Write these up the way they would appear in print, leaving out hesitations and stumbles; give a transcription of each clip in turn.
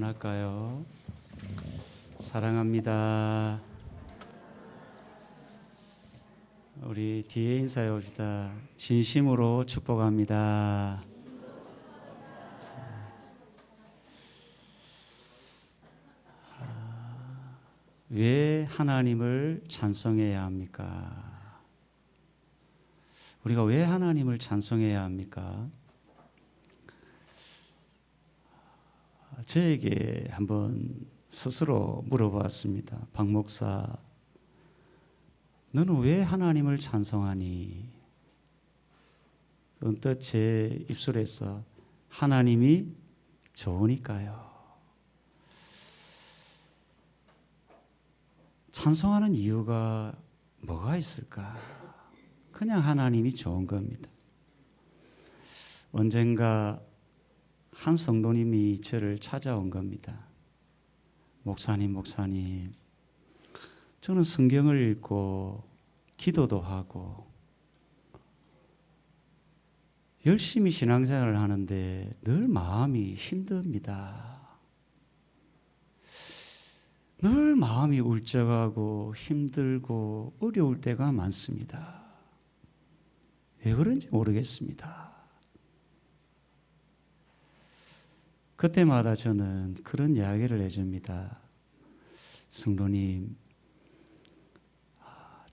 그만할까요? 사랑합니다. 우리 뒤에 인사해 봅시다. 진심으로 축복합니다. 왜 하나님을 찬송해야 합니까? 우리가 왜 하나님을 찬송해야 합니까? 저에게 한번 스스로 물어봤습니다. 박 목사, 너는 왜 하나님을 찬송하니? 언뜻 제 입술에서 하나님이 좋으니까요. 찬송하는 이유가 뭐가 있을까? 그냥 하나님이 좋은 겁니다. 언젠가 한 성도님이 저를 찾아온 겁니다. 목사님, 저는 성경을 읽고 기도도 하고 열심히 신앙생활을 하는데 늘 마음이 힘듭니다. 늘 마음이 울적하고 힘들고 어려울 때가 많습니다. 왜 그런지 모르겠습니다. 그때마다 저는 그런 이야기를 해줍니다. 성도님,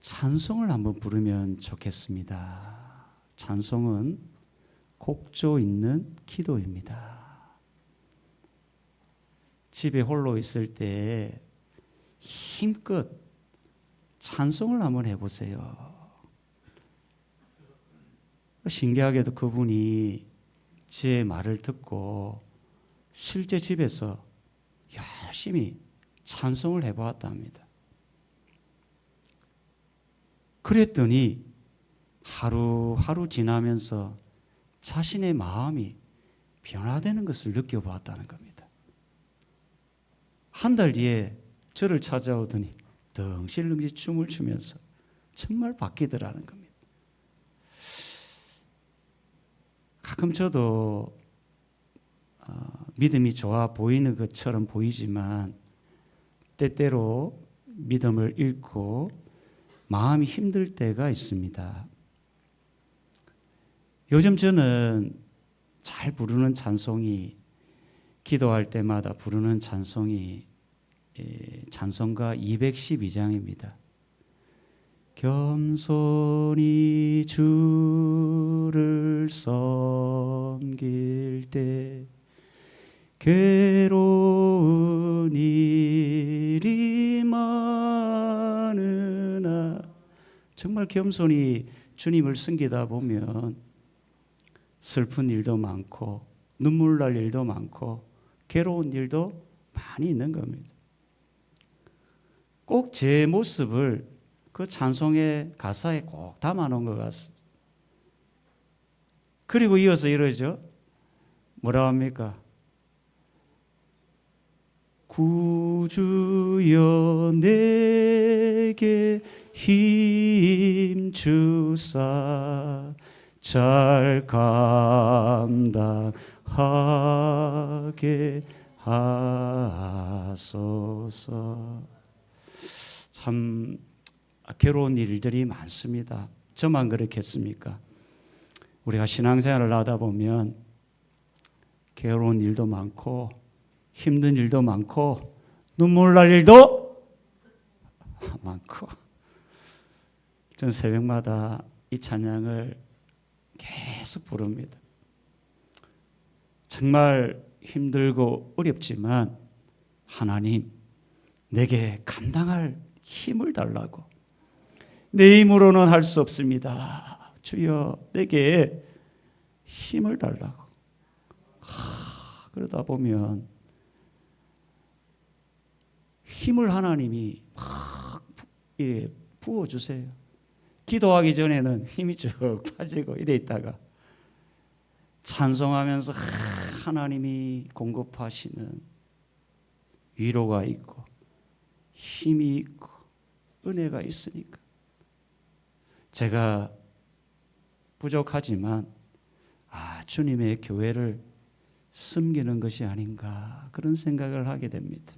찬송을 한번 부르면 좋겠습니다. 찬송은 곡조 있는 기도입니다. 집에 홀로 있을 때 힘껏 찬송을 한번 해보세요. 신기하게도 그분이 제 말을 듣고 실제 집에서 열심히 찬송을 해보았답니다. 그랬더니 하루하루 지나면서 자신의 마음이 변화되는 것을 느껴보았다는 겁니다. 한 달 뒤에 저를 찾아오더니 덩실덩실 춤을 추면서 정말 바뀌더라는 겁니다. 가끔 저도 믿음이 좋아 보이는 것처럼 보이지만 때때로 믿음을 잃고 마음이 힘들 때가 있습니다. 요즘 저는 잘 부르는 찬송이, 기도할 때마다 부르는 찬송이 찬송가 212장입니다. 겸손히 주를 섬길 때 괴로운 일이 많으나, 정말 겸손히 주님을 섬기다 보면 슬픈 일도 많고 눈물 날 일도 많고 괴로운 일도 많이 있는 겁니다. 꼭 제 모습을 그 찬송의 가사에 꼭 담아놓은 것 같습니다. 그리고 이어서 이러죠. 뭐라고 합니까? 구주여 내게 힘 주사 잘 감당하게 하소서. 참 괴로운 일들이 많습니다. 저만 그렇겠습니까? 우리가 신앙생활을 하다 보면 괴로운 일도 많고 힘든 일도 많고 눈물 날 일도 많고, 전 새벽마다 이 찬양을 계속 부릅니다. 정말 힘들고 어렵지만 하나님, 내게 감당할 힘을 달라고. 내 힘으로는 할 수 없습니다. 주여, 내게 힘을 달라고. 그러다 보면 힘을 하나님이 막 부어주세요. 기도하기 전에는 힘이 쭉 빠지고 이래 있다가 찬송하면서 하나님이 공급하시는 위로가 있고 힘이 있고 은혜가 있으니까 제가 부족하지만 주님의 교회를 숨기는 것이 아닌가 그런 생각을 하게 됩니다.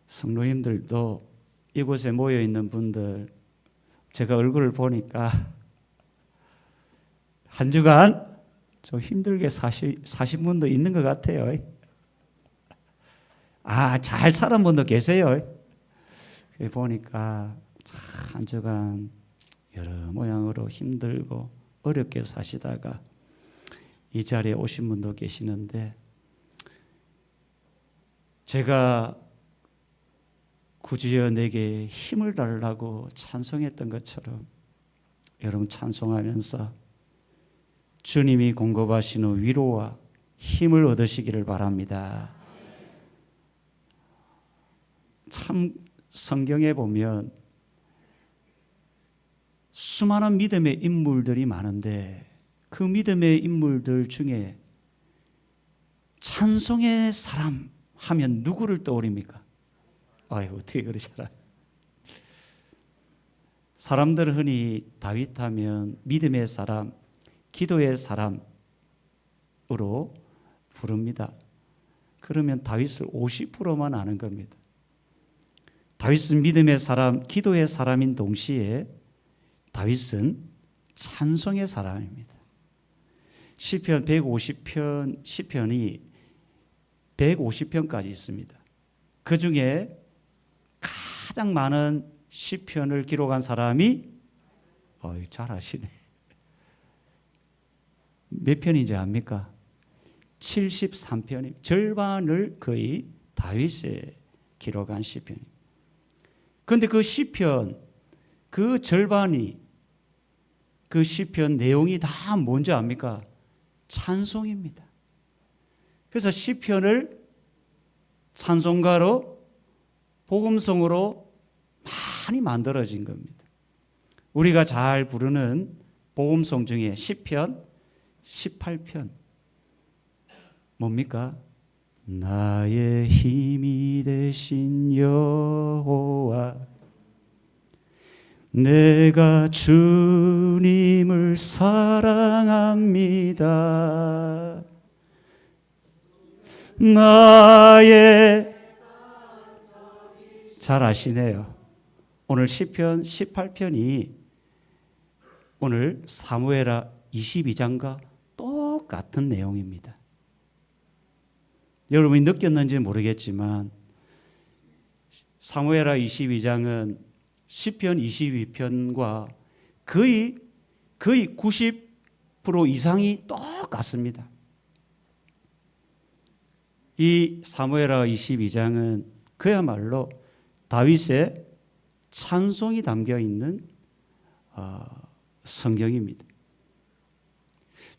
성도님들도 이곳에 모여 있는 분들 제가 얼굴을 보니까 한 주간 좀 힘들게 사신 분도 있는 것 같아요. 잘 살은 분도 계세요. 보니까 한 주간 여러 모양으로 힘들고 어렵게 사시다가 이 자리에 오신 분도 계시는데 제가 구주여 내게 힘을 달라고 찬송했던 것처럼 여러분 찬송하면서 주님이 공급하시는 위로와 힘을 얻으시기를 바랍니다. 참 성경에 보면 수많은 믿음의 인물들이 많은데 그 믿음의 인물들 중에 찬송의 사람 하면 누구를 떠올립니까? 어떻게 그러시라. 사람들은 흔히 다윗 하면 믿음의 사람, 기도의 사람으로 부릅니다. 그러면 다윗을 50%만 아는 겁니다. 다윗은 믿음의 사람, 기도의 사람인 동시에 다윗은 찬송의 사람입니다. 시편 150편, 시편이 150편까지 있습니다. 그 중에 가장 많은 시편을 기록한 사람이 잘 아시네. 몇 편인지 압니까? 73편이 절반을 거의 다윗에 기록한 시편입니다. 그런데 그 시편 그 절반이 그 시편 내용이 다 뭔지 압니까? 찬송입니다. 그래서 시편을 찬송가로 복음송으로 많이 만들어진 겁니다. 우리가 잘 부르는 복음송 중에 시편 18편 뭡니까? 나의 힘이 되신 여호와 내가 주님을 사랑합니다. 나의 잘 아시네요. 오늘 시편 18편이 오늘 사무엘하 22장과 똑같은 내용입니다. 여러분이 느꼈는지 모르겠지만 사무엘하 22장은 시편 22편과 거의 90% 이상이 똑같습니다. 이 사무엘하 22장은 그야말로 다윗의 찬송이 담겨 있는 성경입니다.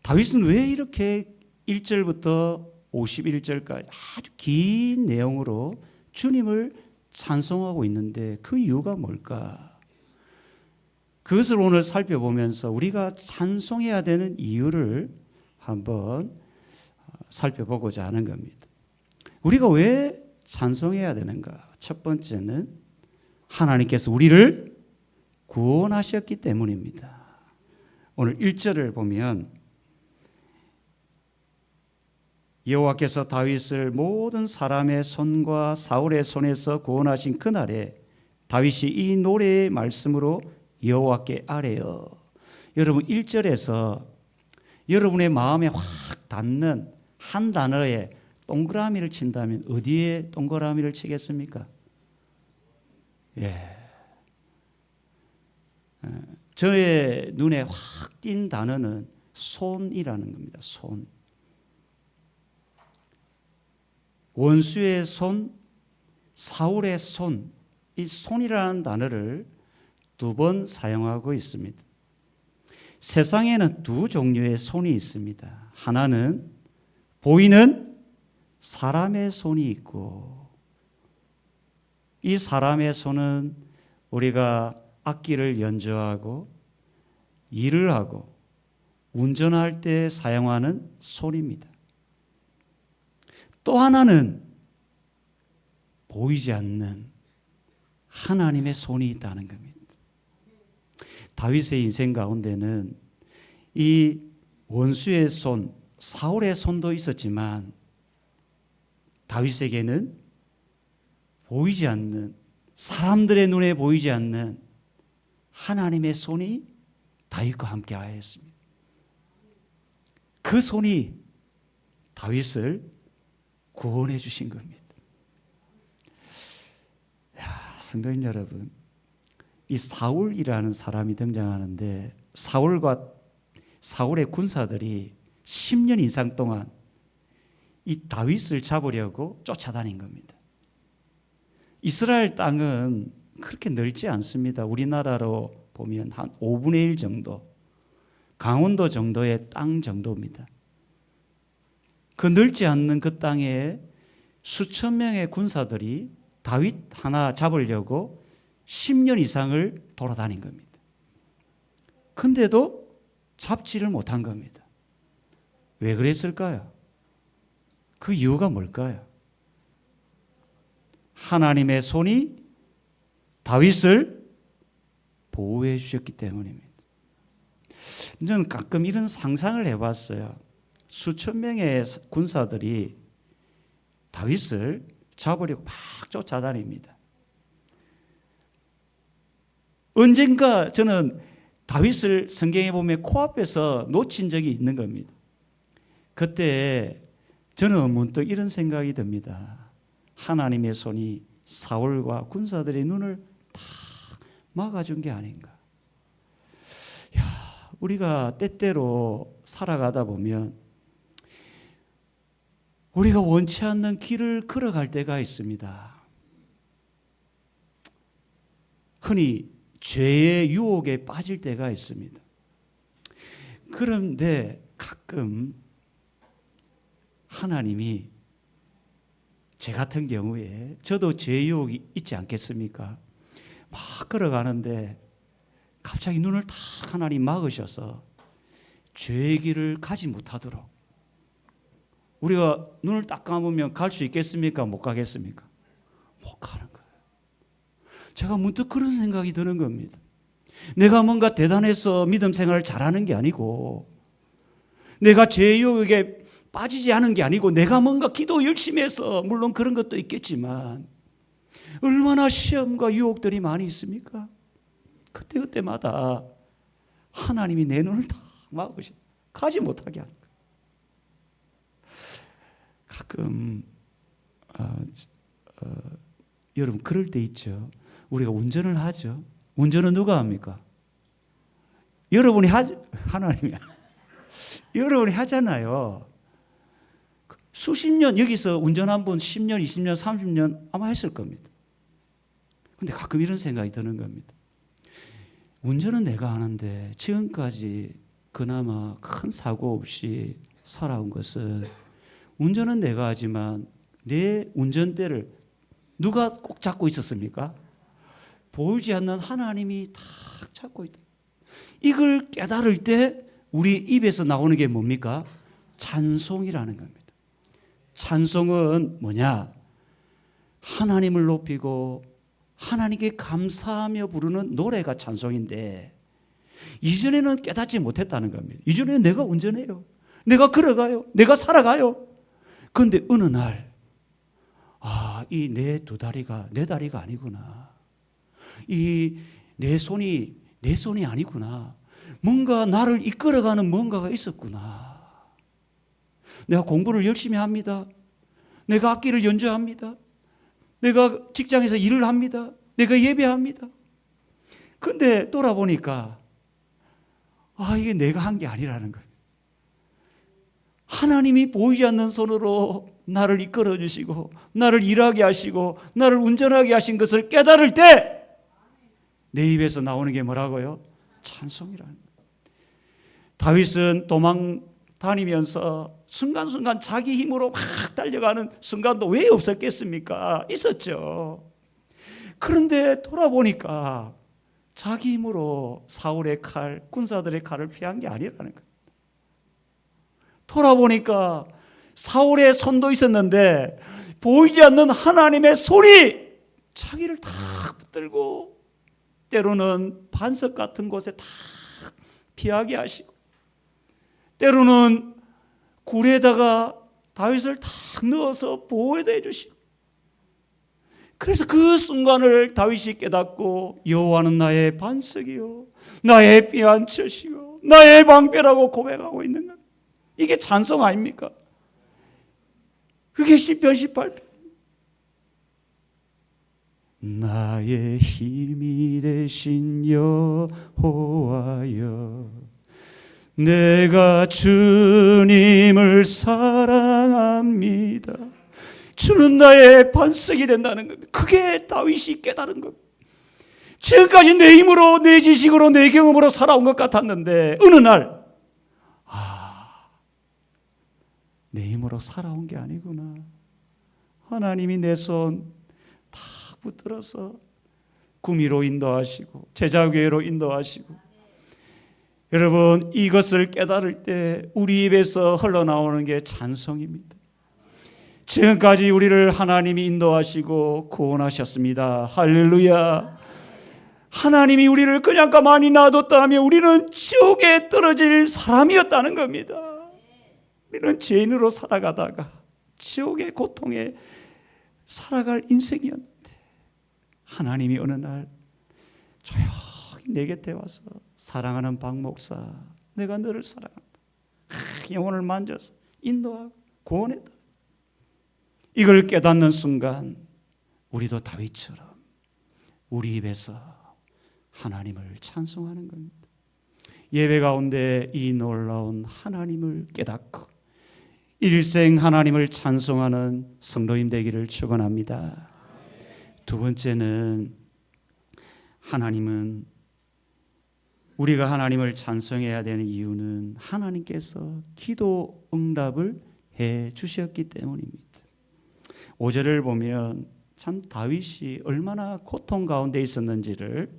다윗은 왜 이렇게 1절부터 51절까지 아주 긴 내용으로 주님을 찬송하고 있는데 그 이유가 뭘까? 그것을 오늘 살펴보면서 우리가 찬송해야 되는 이유를 한번 살펴보고자 하는 겁니다. 우리가 왜 찬송해야 되는가? 첫 번째는 하나님께서 우리를 구원하셨기 때문입니다. 오늘 1절을 보면 여호와께서 다윗을 모든 사람의 손과 사울의 손에서 구원하신 그날에 다윗이 이 노래의 말씀으로 여호와께 아뢰어. 여러분 1절에서 여러분의 마음에 확 닿는 한 단어에 동그라미를 친다면 어디에 동그라미를 치겠습니까? 저의 눈에 확 띈 단어는 손이라는 겁니다. 손. 원수의 손, 사울의 손, 이 손이라는 단어를 2번 사용하고 있습니다. 세상에는 2 종류의 손이 있습니다. 하나는 보이는 사람의 손이 있고, 이 사람의 손은 우리가 악기를 연주하고 일을 하고 운전할 때 사용하는 손입니다. 또 하나는 보이지 않는 하나님의 손이 있다는 겁니다. 다윗의 인생 가운데는 이 원수의 손, 사울의 손도 있었지만 다윗에게는 보이지 않는, 사람들의 눈에 보이지 않는 하나님의 손이 다윗과 함께 하였습니다. 그 손이 다윗을 구원해 주신 겁니다. 성도님 여러분, 이 사울이라는 사람이 등장하는데 사울의 군사들이 10년 이상 동안 이 다윗을 잡으려고 쫓아다닌 겁니다. 이스라엘 땅은 그렇게 넓지 않습니다. 우리나라로 보면 한 5분의 1 정도, 강원도 정도의 땅 정도입니다. 그 넓지 않는 그 땅에 수천 명의 군사들이 다윗 하나 잡으려고 10년 이상을 돌아다닌 겁니다. 근데도 잡지를 못한 겁니다. 왜 그랬을까요? 그 이유가 뭘까요? 하나님의 손이 다윗을 보호해 주셨기 때문입니다. 저는 가끔 이런 상상을 해봤어요. 수천 명의 군사들이 다윗을 잡으려고 막 쫓아다닙니다. 언젠가 저는 다윗을 성경에 보면 코앞에서 놓친 적이 있는 겁니다. 그때 저는 문득 이런 생각이 듭니다. 하나님의 손이 사울과 군사들의 눈을 다 막아준 게 아닌가. 우리가 때때로 살아가다 보면 우리가 원치 않는 길을 걸어갈 때가 있습니다. 흔히 죄의 유혹에 빠질 때가 있습니다. 그런데 가끔 하나님이, 제 같은 경우에 저도 죄의 유혹이 있지 않겠습니까? 막 걸어가는데 갑자기 눈을 탁 하나님 막으셔서 죄의 길을 가지 못하도록, 우리가 눈을 딱 감으면 갈 수 있겠습니까? 못 가겠습니까? 못 가는 거예요. 제가 문득 그런 생각이 드는 겁니다. 내가 뭔가 대단해서 믿음 생활을 잘하는 게 아니고, 내가 죄의 유혹에 빠지지 않은 게 아니고, 내가 뭔가 기도 열심히 해서, 물론 그런 것도 있겠지만 얼마나 시험과 유혹들이 많이 있습니까? 그때마다 하나님이 내 눈을 다 막으셔 가지 못하게 하는 거예요. 가끔 여러분 그럴 때 있죠. 우리가 운전을 하죠. 운전은 누가 합니까? 여러분이 하나님이 여러분이 하잖아요. 수십 년 여기서 운전 한 번 10년, 20년, 30년 아마 했을 겁니다. 근데 가끔 이런 생각이 드는 겁니다. 운전은 내가 하는데 지금까지 그나마 큰 사고 없이 살아온 것은, 운전은 내가 하지만 내 운전대를 누가 꼭 잡고 있었습니까? 보이지 않는 하나님이 탁 잡고 있다. 이걸 깨달을 때 우리 입에서 나오는 게 뭡니까? 찬송이라는 겁니다. 찬송은 뭐냐? 하나님을 높이고 하나님께 감사하며 부르는 노래가 찬송인데, 이전에는 깨닫지 못했다는 겁니다. 이전에는 내가 운전해요, 내가 걸어가요, 내가 살아가요. 그런데 어느 날, 이 내 두 다리가 내 다리가 아니구나, 이 내 손이 내 손이 아니구나, 뭔가 나를 이끌어가는 뭔가가 있었구나. 내가 공부를 열심히 합니다, 내가 악기를 연주합니다, 내가 직장에서 일을 합니다, 내가 예배합니다. 그런데 돌아보니까 이게 내가 한 게 아니라는 거예요. 하나님이 보이지 않는 손으로 나를 이끌어 주시고 나를 일하게 하시고 나를 운전하게 하신 것을 깨달을 때 내 입에서 나오는 게 뭐라고요? 찬송이라는 거예요. 다윗은 도망 다니면서 순간순간 자기 힘으로 막 달려가는 순간도 왜 없었겠습니까? 있었죠. 그런데 돌아보니까 자기 힘으로 사울의 칼, 군사들의 칼을 피한 게 아니라는 거예요. 돌아보니까 사울의 손도 있었는데 보이지 않는 하나님의 손이 자기를 탁 붙들고 때로는 반석 같은 곳에 탁 피하게 하시고, 때로는 굴에다가 다윗을 탁 넣어서 보호해 주시고, 그래서 그 순간을 다윗이 깨닫고 여호와는 나의 반석이요 나의 피난처시요 나의 방패라고 고백하고 있는 겁니다. 이게 찬송 아닙니까? 그게 시편 18편. 나의 힘이 되신 여호와여, 내가 주님을 사랑합니다. 주는 나의 반석이 된다는 겁니다. 그게 다윗이 깨달은 겁니다. 지금까지 내 힘으로, 내 지식으로, 내 경험으로 살아온 것 같았는데 어느 날 내 힘으로 살아온 게 아니구나. 하나님이 내 손 다 붙들어서 구미로 인도하시고 제자교회로 인도하시고, 여러분 이것을 깨달을 때 우리 입에서 흘러나오는 게 찬송입니다. 지금까지 우리를 하나님이 인도하시고 구원하셨습니다. 할렐루야. 하나님이 우리를 그냥 가만히 놔뒀다면 우리는 지옥에 떨어질 사람이었다는 겁니다. 우리는 죄인으로 살아가다가 지옥의 고통에 살아갈 인생이었는데, 하나님이 어느 날 조용히 내 곁에 와서 사랑하는 박 목사, 내가 너를 사랑한다. 영혼을 만져서 인도하고 구원했다. 이걸 깨닫는 순간 우리도 다윗처럼 우리 입에서 하나님을 찬송하는 겁니다. 예배 가운데 이 놀라운 하나님을 깨닫고 일생 하나님을 찬송하는 성도님 되기를 축원합니다. 두 번째는, 하나님은, 우리가 하나님을 찬송해야 되는 이유는 하나님께서 기도 응답을 해 주셨기 때문입니다. 5절을 보면 참 다윗이 얼마나 고통 가운데 있었는지를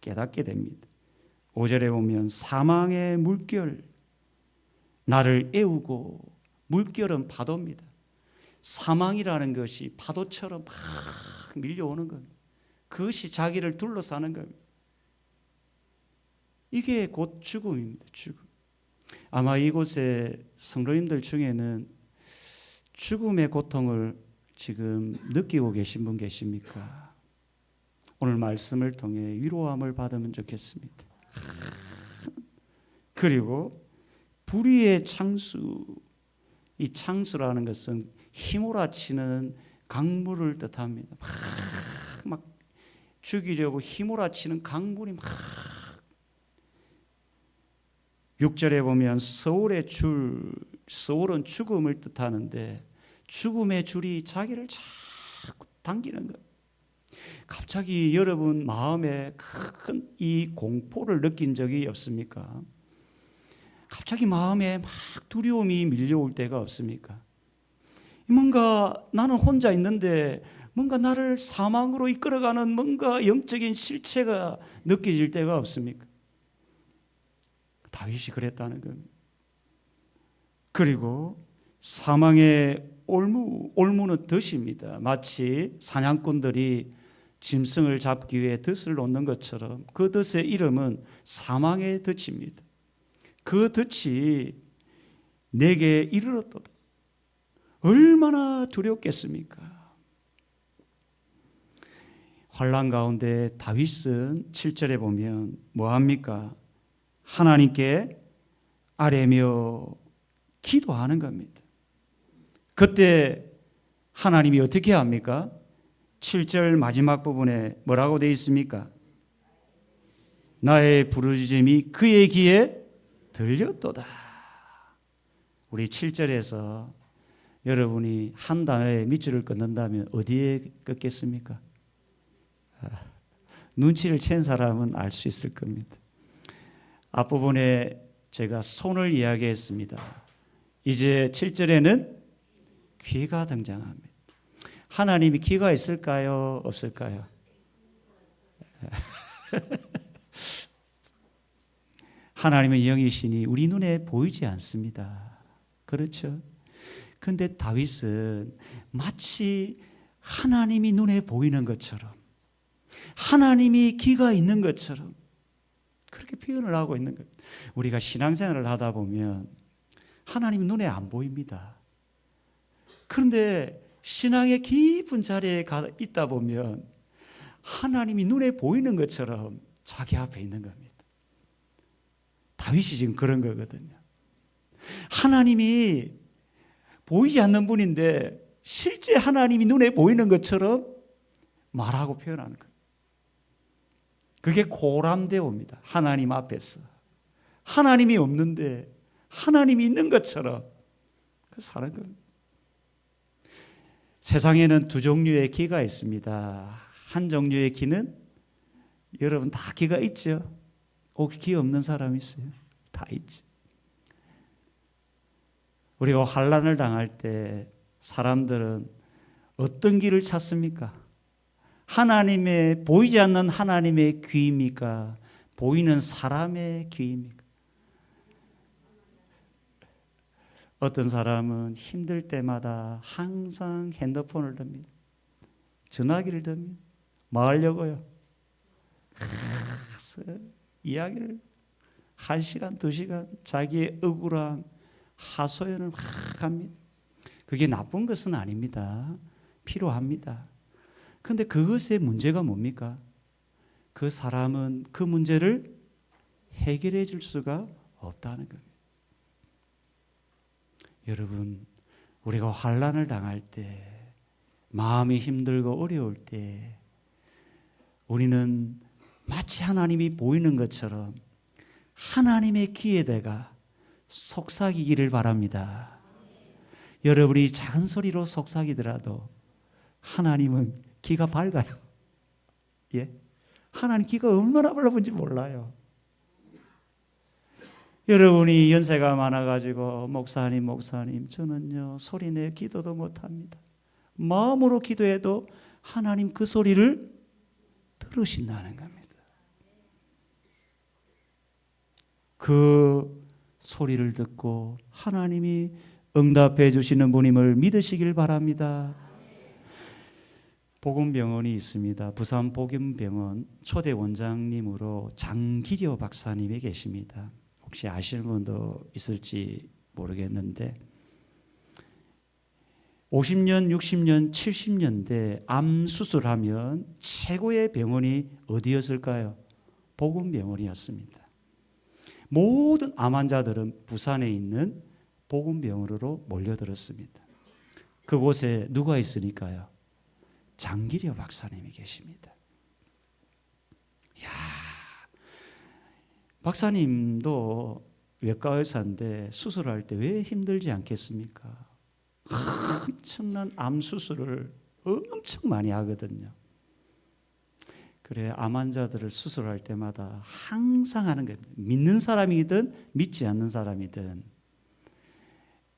깨닫게 됩니다. 5절에 보면 사망의 물결, 나를 애우고, 물결은 파도입니다. 사망이라는 것이 파도처럼 막 밀려오는 겁니다. 그것이 자기를 둘러싸는 겁니다. 이게 곧 죽음입니다. 죽음. 아마 이곳에 성도님들 중에는 죽음의 고통을 지금 느끼고 계신 분 계십니까? 오늘 말씀을 통해 위로함을 받으면 좋겠습니다. 그리고 불의의 창수, 이 창수라는 것은 휘몰아치는 강물을 뜻합니다. 막 죽이려고 휘몰아치는 강물이 막. 6절에 보면 서울의 줄, 서울은 죽음을 뜻하는데 죽음의 줄이 자기를 자꾸 당기는 것. 갑자기 여러분 마음에 큰 이 공포를 느낀 적이 없습니까? 갑자기 마음에 막 두려움이 밀려올 때가 없습니까? 뭔가 나는 혼자 있는데 뭔가 나를 사망으로 이끌어가는 뭔가 영적인 실체가 느껴질 때가 없습니까? 다윗이 그랬다는 겁니다. 그리고 사망의 올무는 덫입니다. 마치 사냥꾼들이 짐승을 잡기 위해 덫을 놓는 것처럼 그 덫의 이름은 사망의 덫입니다. 그 덫이 내게 이르렀도다. 얼마나 두렵겠습니까? 환난 가운데 다윗은 7절에 보면 뭐합니까? 하나님께 아뢰며 기도하는 겁니다. 그때 하나님이 어떻게 합니까? 7절 마지막 부분에 뭐라고 되어 있습니까? 나의 부르짖음이 그의 귀에 들렸도다. 우리 7절에서 여러분이 한 단어에 밑줄을 끊는다면 어디에 끊겠습니까? 눈치를 챈 사람은 알 수 있을 겁니다. 앞부분에 제가 손을 이야기했습니다. 이제 7절에는 귀가 등장합니다. 하나님이 귀가 있을까요? 없을까요? 하나님은 영이시니 우리 눈에 보이지 않습니다. 그렇죠? 근데 다윗은 마치 하나님이 눈에 보이는 것처럼, 하나님이 귀가 있는 것처럼 그렇게 표현을 하고 있는 겁니다. 우리가 신앙생활을 하다 보면 하나님 눈에 안 보입니다. 그런데 신앙의 깊은 자리에 있다 보면 하나님이 눈에 보이는 것처럼 자기 앞에 있는 겁니다. 다윗이 지금 그런 거거든요. 하나님이 보이지 않는 분인데 실제 하나님이 눈에 보이는 것처럼 말하고 표현하는 거예요. 그게 고람대오입니다. 하나님 앞에서 하나님이 없는데 하나님이 있는 것처럼 사는 겁니다. 세상에는 두 종류의 기가 있습니다. 한 종류의 기는 여러분 다 기가 있죠. 혹시 기 없는 사람 있어요? 다 있죠. 우리가 환난을 당할 때 사람들은 어떤 길을 찾습니까? 하나님의 보이지 않는 하나님의 귀입니까? 보이는 사람의 귀입니까? 어떤 사람은 힘들 때마다 항상 핸드폰을 듭니다. 전화기를 듭니다. 뭐 하려고요? 이야기를 1시간, 2시간 자기의 억울함, 하소연을 막 합니다. 그게 나쁜 것은 아닙니다. 필요합니다. 그런데 그것의 문제가 뭡니까? 그 사람은 그 문제를 해결해 줄 수가 없다는 겁니다. 여러분, 우리가 환난을 당할 때, 마음이 힘들고 어려울 때 우리는 마치 하나님이 보이는 것처럼 하나님의 귀에다가 속삭이기를 바랍니다. 여러분이 작은 소리로 속삭이더라도 하나님은 귀가 밝아요. 예? 하나님 귀가 얼마나 밝은지 몰라요. 여러분이 연세가 많아가지고 목사님 저는요 소리내 기도도 못합니다. 마음으로 기도해도 하나님 그 소리를 들으신다는 겁니다. 그 소리를 듣고 하나님이 응답해 주시는 분임을 믿으시길 바랍니다. 복음병원이 있습니다. 부산 복음병원 초대 원장님으로 장기려 박사님이 계십니다. 혹시 아시는 분도 있을지 모르겠는데 50년, 60년, 70년대 암 수술하면 최고의 병원이 어디였을까요? 복음병원이었습니다. 모든 암 환자들은 부산에 있는 복음병원으로 몰려들었습니다. 그곳에 누가 있으니까요? 장기려 박사님이 계십니다. 이야, 박사님도 외과 의사인데 수술할 때 왜 힘들지 않겠습니까? 엄청난 암 수술을 엄청 많이 하거든요. 그래, 암 환자들을 수술할 때마다 항상 하는 거예요. 믿는 사람이든 믿지 않는 사람이든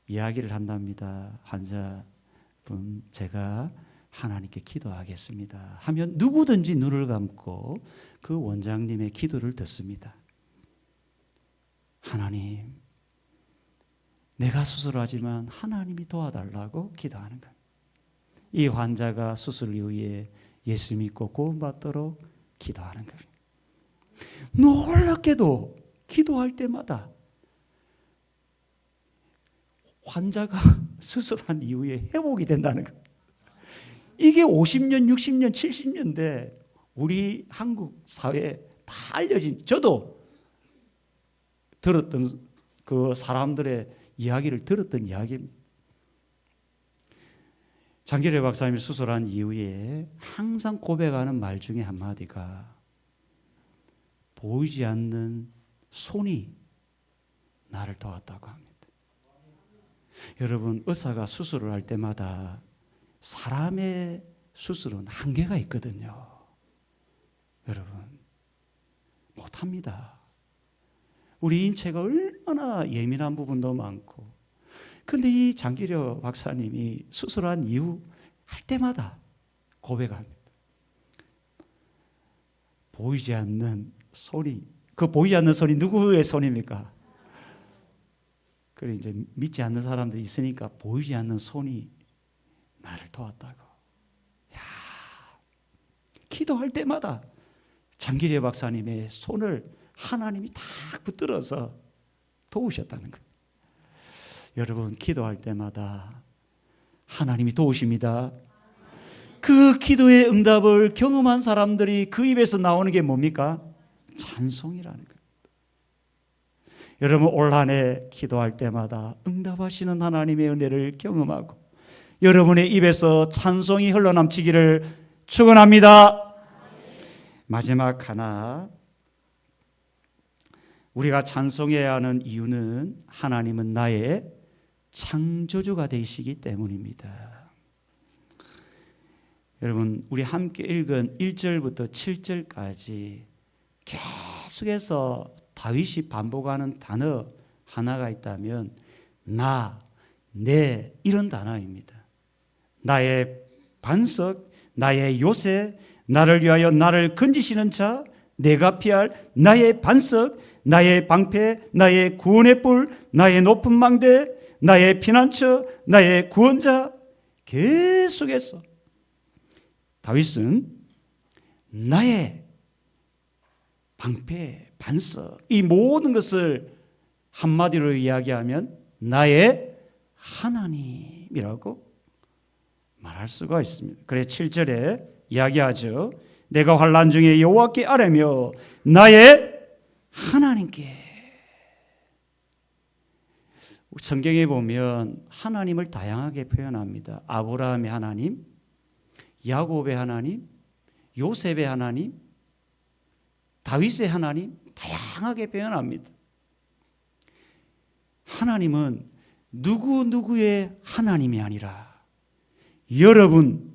이야기를 한답니다. 환자분, 제가 하나님께 기도하겠습니다 하면 누구든지 눈을 감고 그 원장님의 기도를 듣습니다. 하나님, 내가 수술하지만 하나님이 도와달라고 기도하는 거예요. 이 환자가 수술 이후에 예수 믿고 구원받도록 기도하는 거예요. 놀랍게도 기도할 때마다 환자가 수술한 이후에 회복이 된다는 거예요. 이게 50년, 60년, 70년대 우리 한국 사회에 다 알려진, 저도 들었던 그 사람들의 이야기를 들었던 이야기입니다. 장기려 박사님이 수술한 이후에 항상 고백하는 말 중에 한마디가 보이지 않는 손이 나를 도왔다고 합니다. 여러분, 의사가 수술을 할 때마다 사람의 수술은 한계가 있거든요. 여러분, 못합니다. 우리 인체가 얼마나 예민한 부분도 많고, 근데 이 장기려 박사님이 수술한 이후 할 때마다 고백합니다. 보이지 않는 손이, 그 보이지 않는 손이 누구의 손입니까? 그래, 이제 믿지 않는 사람들이 있으니까 보이지 않는 손이 나를 도왔다고. 야, 기도할 때마다 장기려 박사님의 손을 하나님이 탁 붙들어서 도우셨다는 거예요. 여러분, 기도할 때마다 하나님이 도우십니다. 그 기도의 응답을 경험한 사람들이 그 입에서 나오는 게 뭡니까? 찬송이라는 거예요. 여러분, 올 한 해 기도할 때마다 응답하시는 하나님의 은혜를 경험하고 여러분의 입에서 찬송이 흘러넘치기를 축원합니다. 마지막 하나, 우리가 찬송해야 하는 이유는 하나님은 나의 창조주가 되시기 때문입니다. 여러분, 우리 함께 읽은 1절부터 7절까지 계속해서 다윗이 반복하는 단어 하나가 있다면 나, 내 이런 단어입니다. 나의 반석, 나의 요새, 나를 위하여 나를 건지시는 자, 내가 피할 나의 반석, 나의 방패, 나의 구원의 뿔, 나의 높은 망대, 나의 피난처, 나의 구원자. 계속해서 다윗은 나의 방패, 반석, 이 모든 것을 한마디로 이야기하면 나의 하나님이라고 말할 수가 있습니다. 그래서 7절에 이야기하죠. 내가 환난 중에 여호와께 아뢰며 나의 하나님께. 성경에 보면 하나님을 다양하게 표현합니다. 아브라함의 하나님, 야곱의 하나님, 요셉의 하나님, 다윗의 하나님, 다양하게 표현합니다. 하나님은 누구누구의 하나님이 아니라 여러분,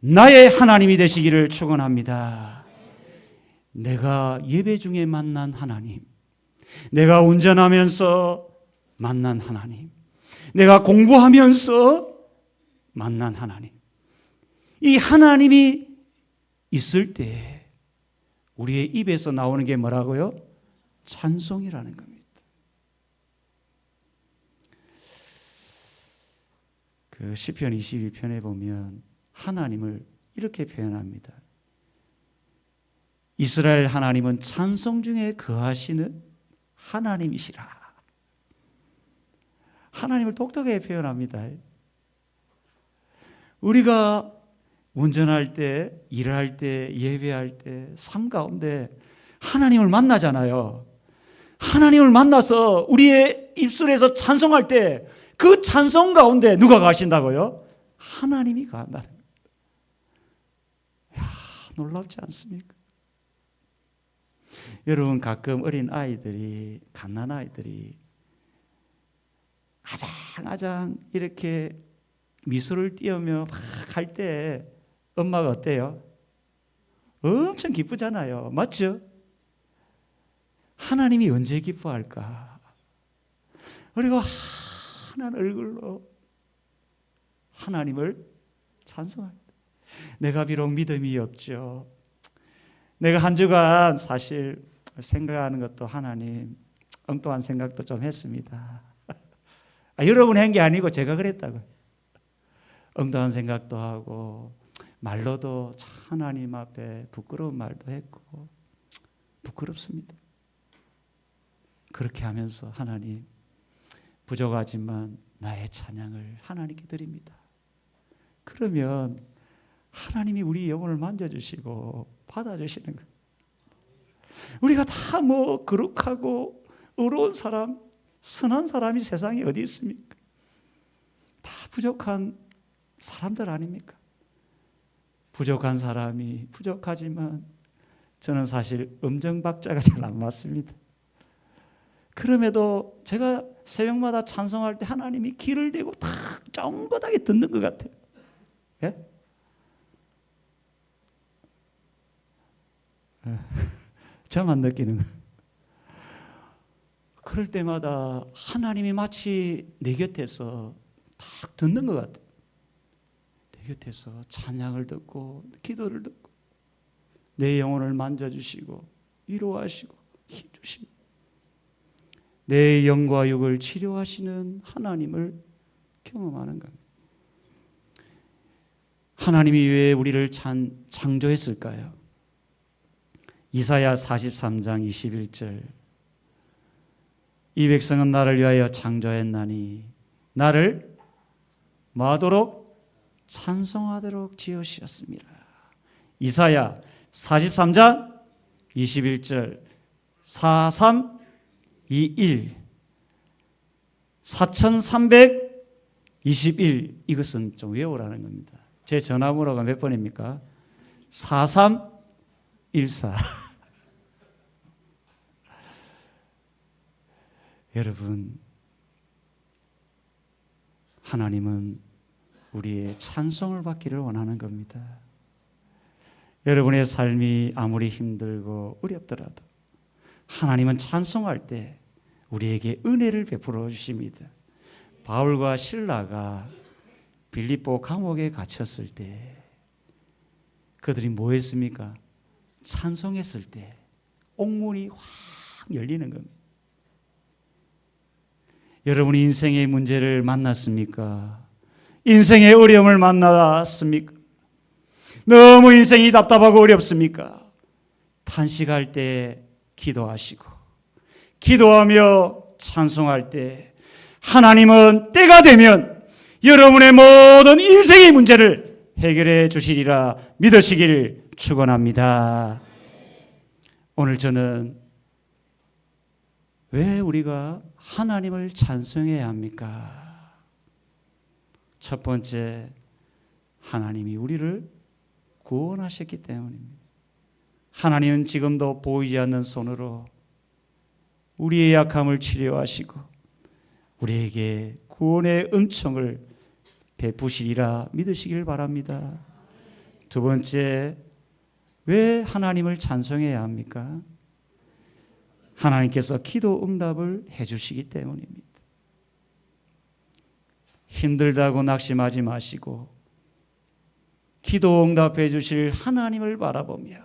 나의 하나님이 되시기를 축원합니다. 내가 예배 중에 만난 하나님, 내가 운전하면서 만난 하나님, 내가 공부하면서 만난 하나님, 이 하나님이 있을 때 우리의 입에서 나오는 게 뭐라고요? 찬송이라는 겁니다. 그 시편 22편에 보면 하나님을 이렇게 표현합니다. 이스라엘 하나님은 찬송 중에 거하시는 하나님이시라. 하나님을 독특하게 표현합니다. 우리가 운전할 때, 일할 때, 예배할 때, 삶 가운데 하나님을 만나잖아요. 하나님을 만나서 우리의 입술에서 찬송할 때 그 찬송 가운데 누가 가신다고요? 하나님이 가한다는 겁니다. 놀랍지 않습니까? 여러분, 가끔 어린 아이들이, 갓난 아이들이 아장아장 이렇게 미소를 띄우며 막 할 때 엄마가 어때요? 엄청 기쁘잖아요. 맞죠? 하나님이 언제 기뻐할까? 그리고 환한 얼굴로 하나님을 찬송합니다. 내가 비록 믿음이 없죠. 내가 한 주간 사실 생각하는 것도 하나님 엉뚱한 생각도 좀 했습니다. 여러분이 한 게 아니고 제가 그랬다고요. 엉뚱한 생각도 하고 말로도 하나님 앞에 부끄러운 말도 했고 부끄럽습니다. 그렇게 하면서 하나님, 부족하지만 나의 찬양을 하나님께 드립니다. 그러면 하나님이 우리 영혼을 만져주시고 받아주시는 거예요. 우리가 다 뭐 거룩하고 의로운 사람, 선한 사람이 세상에 어디 있습니까? 다 부족한 사람들 아닙니까? 부족한 사람이 부족하지만 저는 사실 음정박자가 잘 안 맞습니다. 그럼에도 제가 새벽마다 찬송할 때 하나님이 귀를 대고 탁 쫑긋하게 듣는 것 같아요. 예? 저만 느끼는 거. 그럴 때마다 하나님이 마치 내 곁에서 탁 듣는 것 같아요. 내 곁에서 찬양을 듣고 기도를 듣고 내 영혼을 만져주시고 위로하시고 힘주시고 내 영과 육을 치료하시는 하나님을 경험하는 겁니다. 하나님이 왜 우리를 창조했을까요? 이사야 43장 21절, 이 백성은 나를 위하여 창조했나니 나를 뭐하도록? 찬송하도록 지으셨습니다. 이사야 43장 21절 4321 4321 이것은 좀 외우라는 겁니다. 제 전화번호가 몇 번입니까? 4314 여러분, 하나님은 우리의 찬송을 받기를 원하는 겁니다. 여러분의 삶이 아무리 힘들고 어렵더라도 하나님은 찬송할 때 우리에게 은혜를 베풀어 주십니다. 바울과 실라가 빌립보 감옥에 갇혔을 때 그들이 뭐 했습니까? 찬송했을 때 옥문이 확 열리는 겁니다. 여러분이 인생의 문제를 만났습니까? 인생의 어려움을 만났습니까? 너무 인생이 답답하고 어렵습니까? 탄식할 때 기도하시고 기도하며 찬송할 때 하나님은 때가 되면 여러분의 모든 인생의 문제를 해결해 주시리라 믿으시기를 축원합니다. 오늘 저는 왜 우리가 하나님을 찬송해야 합니까? 첫 번째, 하나님이 우리를 구원하셨기 때문입니다. 하나님은 지금도 보이지 않는 손으로 우리의 약함을 치료하시고 우리에게 구원의 은총을 베푸시리라 믿으시길 바랍니다. 두 번째, 왜 하나님을 찬송해야 합니까? 하나님께서 기도 응답을 해주시기 때문입니다. 힘들다고 낙심하지 마시고 기도 응답해 주실 하나님을 바라보며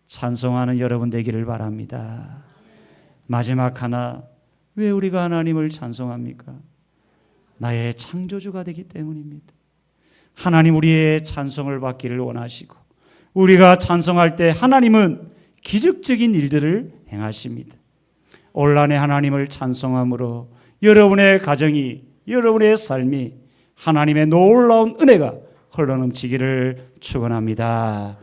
찬송하는 여러분 되기를 바랍니다. 마지막 하나, 왜 우리가 하나님을 찬송합니까? 나의 창조주가 되기 때문입니다. 하나님 우리의 찬송을 받기를 원하시고 우리가 찬송할 때 하나님은 기적적인 일들을 행하십니다. 온란의 하나님을 찬송함으로 여러분의 가정이, 여러분의 삶이 하나님의 놀라운 은혜가 흘러넘치기를 축원합니다.